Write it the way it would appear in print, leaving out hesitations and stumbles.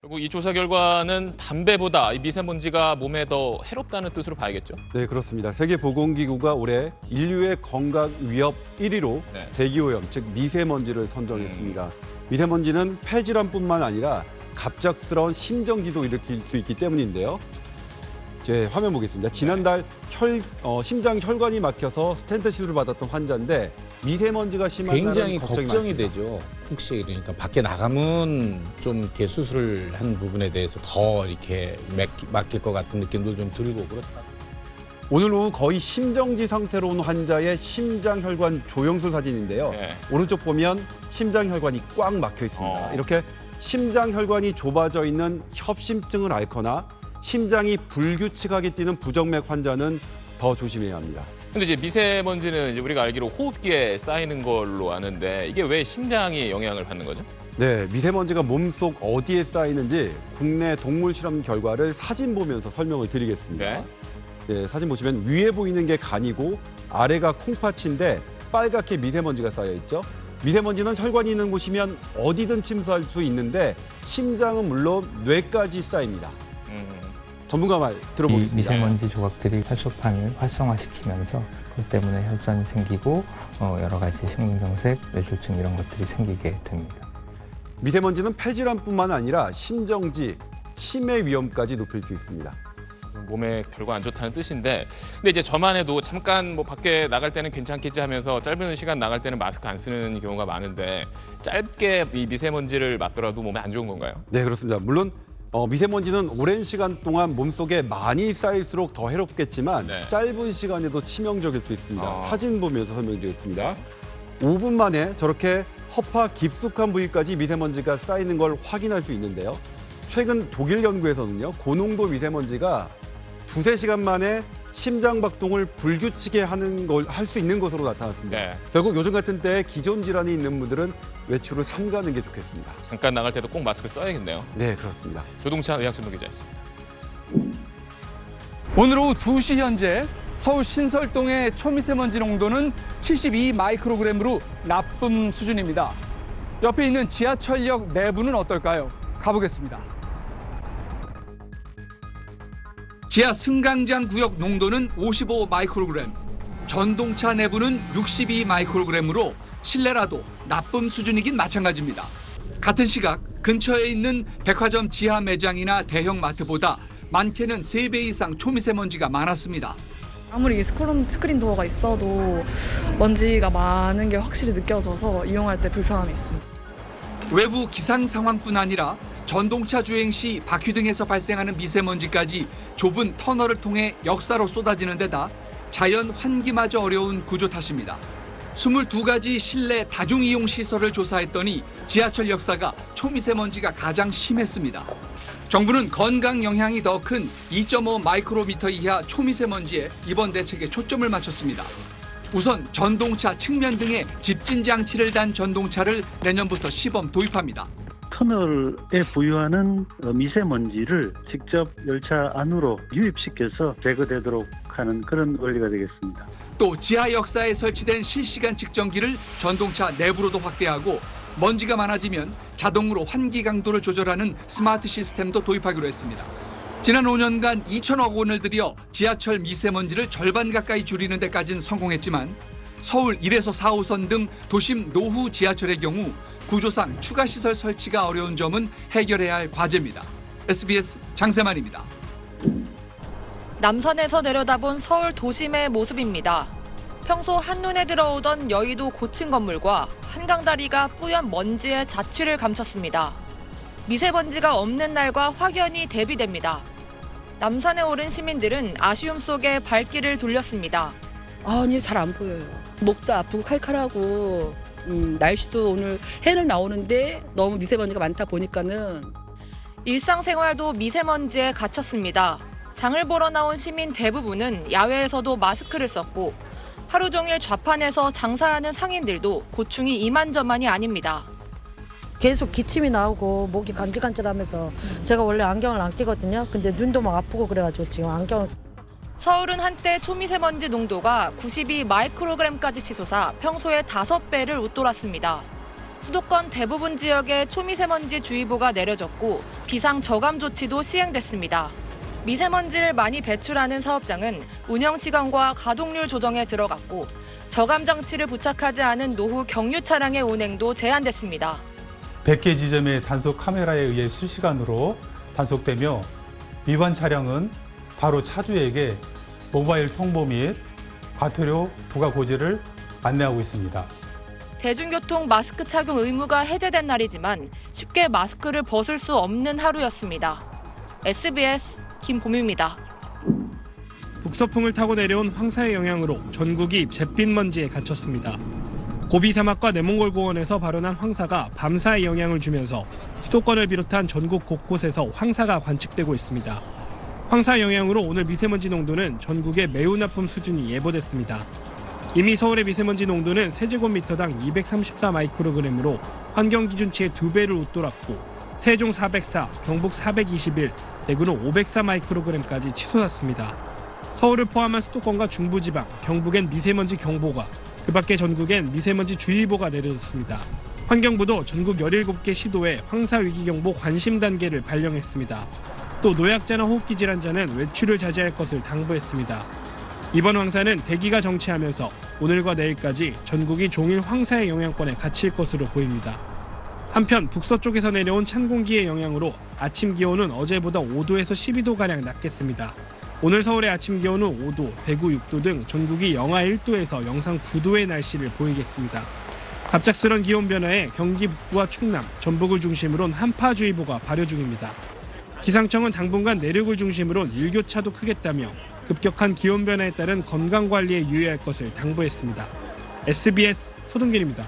결국 이 조사 결과는 담배보다 이 미세먼지가 몸에 더 해롭다는 뜻으로 봐야겠죠. 네, 그렇습니다. 세계보건기구가 올해 인류의 건강 위협 1위로 네. 대기오염, 즉 미세먼지를 선정했습니다. 미세먼지는 폐질환뿐만 아니라 갑작스러운 심정지도 일으킬 수 있기 때문인데요. 제 화면 보겠습니다. 지난달 심장 혈관이 막혀서 스텐트 시술을 받았던 환자인데 미세먼지가 심하다는 굉장히 걱정이 걱정이 많습니다. 되죠. 혹시 그러니까 밖에 나가면 좀 이렇게 수술을 한 부분에 대해서 더 이렇게 맡길 것 같은 느낌도 좀 들고 그렇다. 오늘 오후 거의 심정지 상태로 온 환자의 심장혈관 조영술 사진인데요. 네. 오른쪽 보면 심장혈관이 꽉 막혀 있습니다. 이렇게 심장혈관이 좁아져 있는 협심증을 앓거나 심장이 불규칙하게 뛰는 부정맥 환자는 더 조심해야 합니다. 근데 이제 미세먼지는 이제 우리가 알기로 호흡기에 쌓이는 걸로 아는데 이게 왜 심장이 영향을 받는 거죠? 네, 미세먼지가 몸속 어디에 쌓이는지 국내 동물 실험 결과를 사진 보면서 설명을 드리겠습니다. 네. 네, 사진 보시면 위에 보이는 게 간이고 아래가 콩팥인데 빨갛게 미세먼지가 쌓여 있죠. 미세먼지는 혈관이 있는 곳이면 어디든 침투할 수 있는데 심장은 물론 뇌까지 쌓입니다. 전문가 말 이 들어보겠습니다. 미세먼지 조각들이 혈소판을 활성화시키면서 그것 때문에 혈전이 생기고 여러 가지 심근경색, 뇌졸중 이런 것들이 생기게 됩니다. 미세먼지는 폐질환뿐만 아니라 심정지, 치매 위험까지 높일 수 있습니다. 몸에 별거 안 좋다는 뜻인데 근데 이제 저만 해도 잠깐 뭐 밖에 나갈 때는 괜찮겠지 하면서 짧은 시간 나갈 때는 마스크 안 쓰는 경우가 많은데 짧게 이 미세먼지를 맞더라도 몸에 안 좋은 건가요? 네, 그렇습니다. 물론 미세먼지는 오랜 시간 동안 몸속에 많이 쌓일수록 더 해롭겠지만 네. 짧은 시간에도 치명적일 수 있습니다. 아. 사진 보면서 설명드리겠습니다. 네. 5분 만에 저렇게 허파 깊숙한 부위까지 미세먼지가 쌓이는 걸 확인할 수 있는데요. 최근 독일 연구에서는요, 고농도 미세먼지가 2~3시간 만에 심장 박동을 불규칙하게 하는 걸 할 수 있는 것으로 나타났습니다. 네. 결국 요즘 같은 때에 기존 질환이 있는 분들은 외출을 삼가는 게 좋겠습니다. 잠깐 나갈 때도 꼭 마스크를 써야겠네요. 네, 그렇습니다. 조동찬 의학전문 기자였습니다. 오늘 오후 2시 현재 서울 신설동의 초미세먼지 농도는 72 마이크로그램으로 나쁨 수준입니다. 옆에 있는 지하철역 내부는 어떨까요? 가보겠습니다. 지하 승강장 구역 농도는 55 마이크로그램, 전동차 내부는 62 마이크로그램으로 실내라도 나쁨 수준이긴 마찬가지입니다. 같은 시각 근처에 있는 백화점 지하 매장이나 대형 마트보다 많게는 3배 이상 초미세먼지가 많았습니다. 아무리 스크린 도어가 있어도 먼지가 많은 게 확실히 느껴져서 이용할 때 불편함이 있습니다. 외부 기상 상황뿐 아니라 전동차 주행 시 바퀴 등에서 발생하는 미세먼지까지 좁은 터널을 통해 역사로 쏟아지는 데다 자연 환기마저 어려운 구조 탓입니다. 22가지 실내 다중이용 시설을 조사했더니 지하철 역사가 초미세먼지가 가장 심했습니다. 정부는 건강 영향이 더 큰 2.5 마이크로미터 이하 초미세먼지에 이번 대책에 초점을 맞췄습니다. 우선 전동차 측면 등에 집진 장치를 단 전동차를 내년부터 시범 도입합니다. 터널에 부유하는 미세먼지를 직접 열차 안으로 유입시켜서 제거되도록 하는 그런 원리가 되겠습니다. 또 지하 역사에 설치된 실시간 측정기를 전동차 내부로도 확대하고 먼지가 많아지면 자동으로 환기 강도를 조절하는 스마트 시스템도 도입하기로 했습니다. 지난 5년간 2천억 원을 들여 지하철 미세먼지를 절반 가까이 줄이는 데까지는 성공했지만 서울 1에서 4호선 등 도심 노후 지하철의 경우 구조상 추가 시설 설치가 어려운 점은 해결해야 할 과제입니다. SBS 장세만입니다. 남산에서 내려다본 서울 도심의 모습입니다. 평소 한눈에 들어오던 여의도 고층 건물과 한강다리가 뿌연 먼지에 자취를 감췄습니다. 미세먼지가 없는 날과 확연히 대비됩니다. 남산에 오른 시민들은 아쉬움 속에 발길을 돌렸습니다. 아니 잘 안 보여요. 목도 아프고 칼칼하고 날씨도 오늘 해는 나오는데 너무 미세먼지가 많다 보니까는 일상생활도 미세먼지에 갇혔습니다. 장을 보러 나온 시민 대부분은 야외에서도 마스크를 썼고 하루 종일 좌판에서 장사하는 상인들도 고충이 이만저만이 아닙니다. 계속 기침이 나오고 목이 간질간질하면서 제가 원래 안경을 안 끼거든요. 근데 눈도 막 아프고 그래가지고 지금 안경을. 서울은 한때 초미세먼지 농도가 92 마이크로그램까지 치솟아 평소의 5배를 웃돌았습니다. 수도권 대부분 지역에 초미세먼지 주의보가 내려졌고 비상 저감 조치도 시행됐습니다. 미세먼지를 많이 배출하는 사업장은 운영 시간과 가동률 조정에 들어갔고 저감 장치를 부착하지 않은 노후 경유 차량의 운행도 제한됐습니다. 100개 지점의 단속 카메라에 의해 실시간으로 단속되며 위반 차량은 바로 차주에게 모바일 통보 및 과태료 부과 고지를 안내하고 있습니다. 대중교통 마스크 착용 의무가 해제된 날이지만 쉽게 마스크를 벗을 수 없는 하루였습니다. SBS 김봄입니다. 북서풍을 타고 내려온 황사의 영향으로 전국이 잿빛 먼지에 갇혔습니다. 고비 사막과 내몽골 고원에서 발원한 황사가 밤사이 영향을 주면서 수도권을 비롯한 전국 곳곳에서 황사가 관측되고 있습니다. 황사 영향으로 오늘 미세먼지 농도는 전국의 매우 나쁨 수준이 예보됐습니다. 이미 서울의 미세먼지 농도는 세제곱미터당 234 마이크로그램으로 환경 기준치의 2배를 웃돌았고 세종 404, 경북 421, 대구는 504 마이크로그램까지 치솟았습니다. 서울을 포함한 수도권과 중부지방, 경북엔 미세먼지 경보가, 그 밖에 전국엔 미세먼지 주의보가 내려졌습니다. 환경부도 전국 17개 시도에 황사위기경보 관심 단계를 발령했습니다. 또 노약자나 호흡기 질환자는 외출을 자제할 것을 당부했습니다. 이번 황사는 대기가 정체하면서 오늘과 내일까지 전국이 종일 황사의 영향권에 갇힐 것으로 보입니다. 한편 북서쪽에서 내려온 찬 공기의 영향으로 아침 기온은 어제보다 5도에서 12도가량 낮겠습니다. 오늘 서울의 아침 기온은 5도, 대구 6도 등 전국이 영하 1도에서 영상 9도의 날씨를 보이겠습니다. 갑작스런 기온 변화에 경기 북부와 충남, 전북을 중심으로는 한파주의보가 발효 중입니다. 기상청은 당분간 내륙을 중심으로는 일교차도 크겠다며 급격한 기온 변화에 따른 건강관리에 유의할 것을 당부했습니다. SBS 서동길입니다.